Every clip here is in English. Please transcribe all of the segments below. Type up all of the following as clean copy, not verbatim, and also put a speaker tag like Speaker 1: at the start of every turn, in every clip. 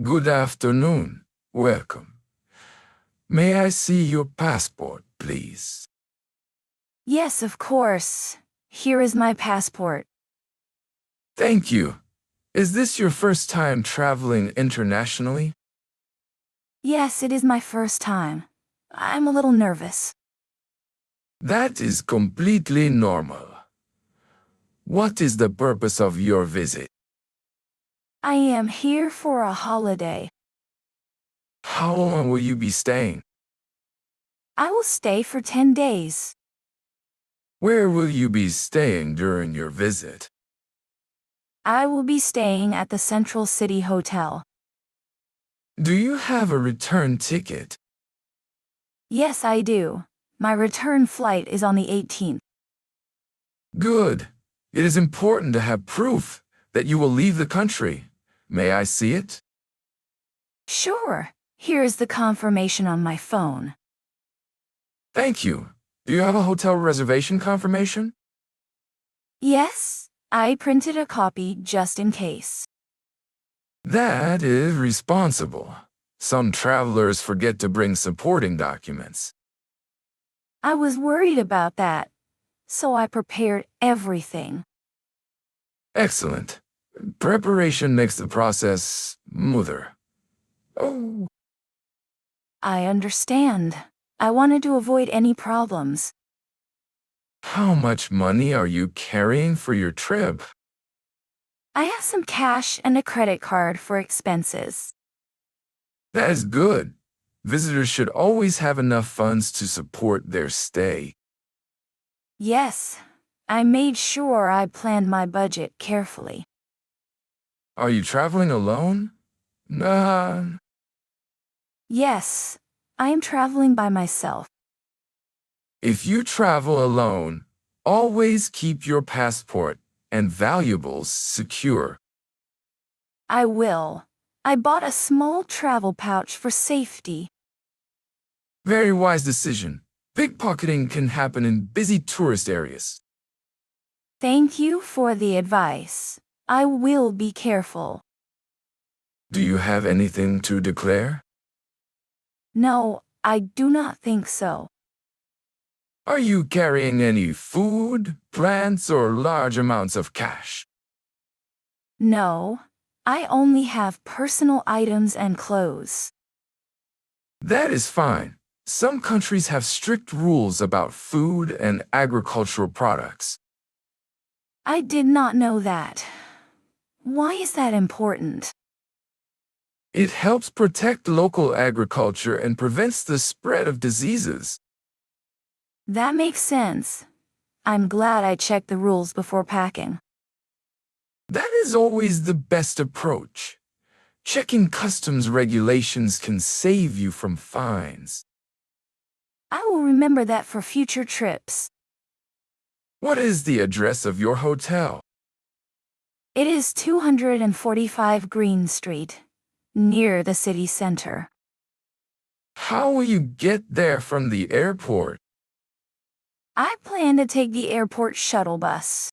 Speaker 1: Good afternoon. Welcome. May I see your passport, please?
Speaker 2: Yes, of course. Here is my passport.
Speaker 1: Thank you. Is this your first time traveling internationally?
Speaker 2: Yes, it is my first time. I'm a little nervous.
Speaker 1: That is completely normal. What is the purpose of your visit?
Speaker 2: I am here for a holiday.
Speaker 1: How long will you be staying?
Speaker 2: I will stay for 10 days.
Speaker 1: Where will you be staying during your visit?
Speaker 2: I will be staying at the Central City Hotel.
Speaker 1: Do you have a return ticket?
Speaker 2: Yes, I do. My return flight is on the 18th.
Speaker 1: Good. It is important to have proof that you will leave the country. May I see it?
Speaker 2: Sure. Here is the confirmation on my phone.
Speaker 1: Thank you. Do you have a hotel reservation confirmation?
Speaker 2: Yes, I printed a copy just in case.
Speaker 1: That is responsible. Some travelers forget to bring supporting documents.
Speaker 2: I was worried about that, so I prepared everything.
Speaker 1: Excellent. Preparation makes the process smoother. Oh,
Speaker 2: I understand. I wanted to avoid any problems.
Speaker 1: how much money are you carrying for your trip?
Speaker 2: I have some cash and a credit card for expenses.
Speaker 1: That is good. Visitors should always have enough funds to support their stay.
Speaker 2: Yes, I made sure I planned my budget carefully.
Speaker 1: Are you traveling alone? Nah.
Speaker 2: Yes, I am traveling by myself.
Speaker 1: If you travel alone, always keep your passport and valuables secure.
Speaker 2: I will. I bought a small travel pouch for safety.
Speaker 1: Very wise decision. Pickpocketing can happen in busy tourist areas.
Speaker 2: Thank you for the advice. I will be careful.
Speaker 1: Do you have anything to declare?
Speaker 2: No, I do not think so.
Speaker 1: Are you carrying any food, plants, or large amounts of cash?
Speaker 2: No, I only have personal items and clothes.
Speaker 1: That is fine. Some countries have strict rules about food and agricultural products.
Speaker 2: I did not know that. Why is that important?
Speaker 1: It helps protect local agriculture and prevents the spread of diseases.
Speaker 2: That makes sense. I'm glad I checked the rules before packing.
Speaker 1: That is always the best approach. Checking customs regulations can save you from fines.
Speaker 2: I will remember that for future trips.
Speaker 1: What is the address of your hotel?
Speaker 2: It is 245 Green Street, near the city center.
Speaker 1: How will you get there from the airport?
Speaker 2: I plan to take the airport shuttle bus.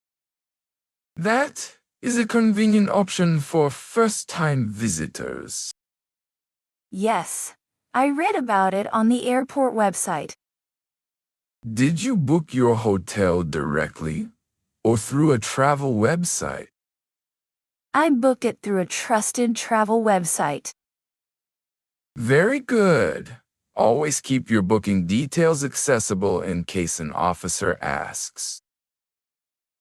Speaker 1: That is a convenient option for first-time visitors.
Speaker 2: Yes, I read about it on the airport website.
Speaker 1: Did you book your hotel directly or through a travel website?
Speaker 2: I booked it through a trusted travel website.
Speaker 1: Very good. Always keep your booking details accessible in case an officer asks.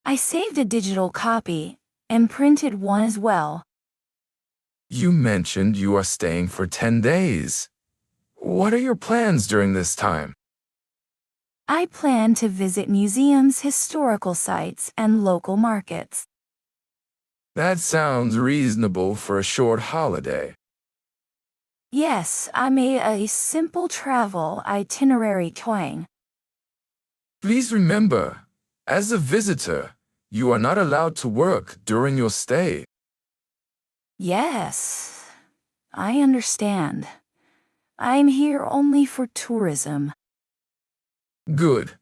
Speaker 2: I saved a digital copy and printed one as well.
Speaker 1: You mentioned you are staying for 10 days. What are your plans during this time?
Speaker 2: I plan to visit museums, historical sites, and local markets.
Speaker 1: That sounds reasonable for a short holiday.
Speaker 2: Yes, I made a simple travel itinerary twang.
Speaker 1: Please remember, as a visitor, you are not allowed to work during your stay.
Speaker 2: Yes, I understand. I'm here only for tourism.
Speaker 1: Good.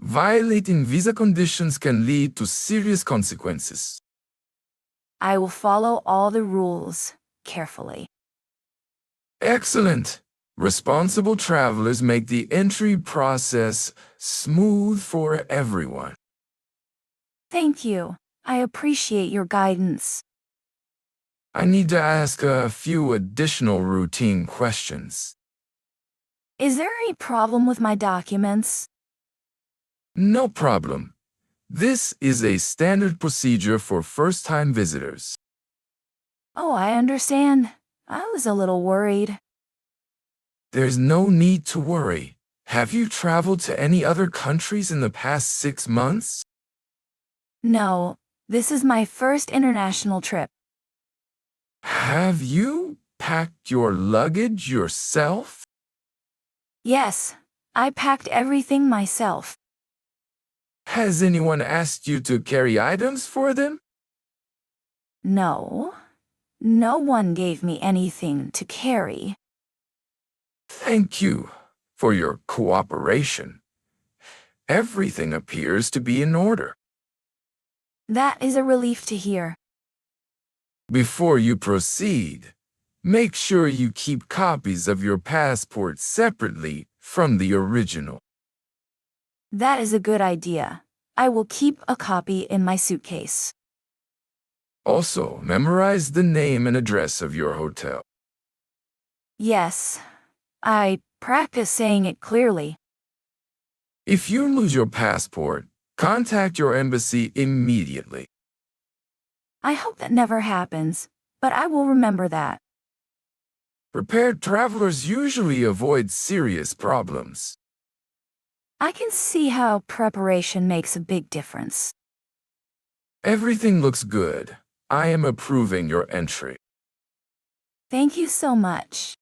Speaker 1: Violating visa conditions can lead to serious consequences.
Speaker 2: I will follow all the rules carefully.
Speaker 1: Excellent. Responsible travelers make the entry process smooth for everyone.
Speaker 2: Thank you. I appreciate your guidance.
Speaker 1: I need to ask a few additional routine questions.
Speaker 2: Is there any problem with my documents?
Speaker 1: No problem. This is a standard procedure for first-time visitors.
Speaker 2: Oh, I understand. I was a little worried.
Speaker 1: There's no need to worry. Have you traveled to any other countries in the past 6 months?
Speaker 2: No, this is my first international trip.
Speaker 1: Have you packed your luggage yourself?
Speaker 2: Yes, I packed everything myself.
Speaker 1: Has anyone asked you to carry items for them?
Speaker 2: No, no one gave me anything to carry.
Speaker 1: Thank you for your cooperation. Everything appears to be in order.
Speaker 2: That is a relief to hear.
Speaker 1: Before you proceed, make sure you keep copies of your passport separately from the original.
Speaker 2: That is a good idea. I will keep a copy in my suitcase.
Speaker 1: Also, memorize the name and address of your hotel.
Speaker 2: Yes, I practice saying it clearly.
Speaker 1: If you lose your passport, contact your embassy immediately.
Speaker 2: I hope that never happens, but I will remember that.
Speaker 1: Prepared travelers usually avoid serious problems.
Speaker 2: I can see how preparation makes a big difference.
Speaker 1: Everything looks good. I am approving your entry.
Speaker 2: Thank you so much.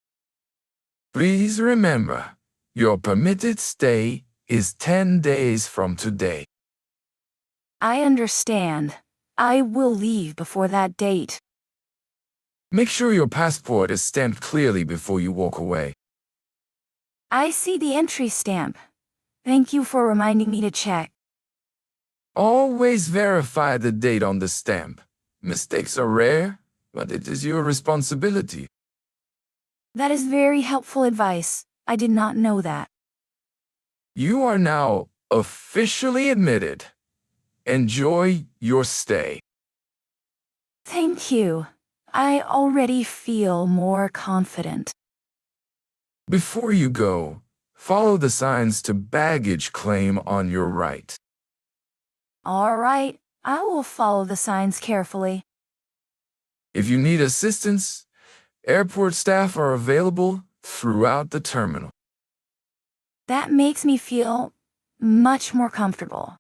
Speaker 1: Please remember, your permitted stay is 10 days from today.
Speaker 2: I understand. I will leave before that date.
Speaker 1: Make sure your passport is stamped clearly before you walk away.
Speaker 2: I see the entry stamp. Thank you for reminding me to check.
Speaker 1: Always verify the date on the stamp. Mistakes are rare, but it is your responsibility.
Speaker 2: That is very helpful advice. I did not know that.
Speaker 1: You are now officially admitted. Enjoy your stay.
Speaker 2: Thank you. I already feel more confident.
Speaker 1: Before you go, follow the signs to baggage claim on your right.
Speaker 2: All right, I will follow the signs carefully.
Speaker 1: If you need assistance, airport staff are available throughout the terminal.
Speaker 2: That makes me feel much more comfortable.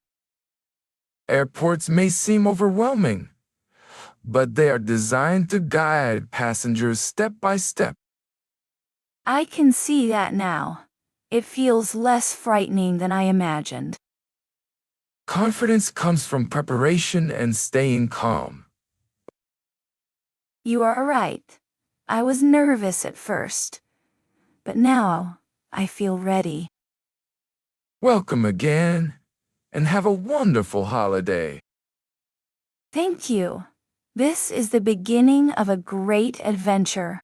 Speaker 1: Airports may seem overwhelming, but they are designed to guide passengers step by step.
Speaker 2: I can see that now. It feels less frightening than I imagined.
Speaker 1: Confidence comes from preparation and staying calm.
Speaker 2: You are right. I was nervous at first, but now I feel ready.
Speaker 1: Welcome again, and have a wonderful holiday.
Speaker 2: Thank you. This is the beginning of a great adventure.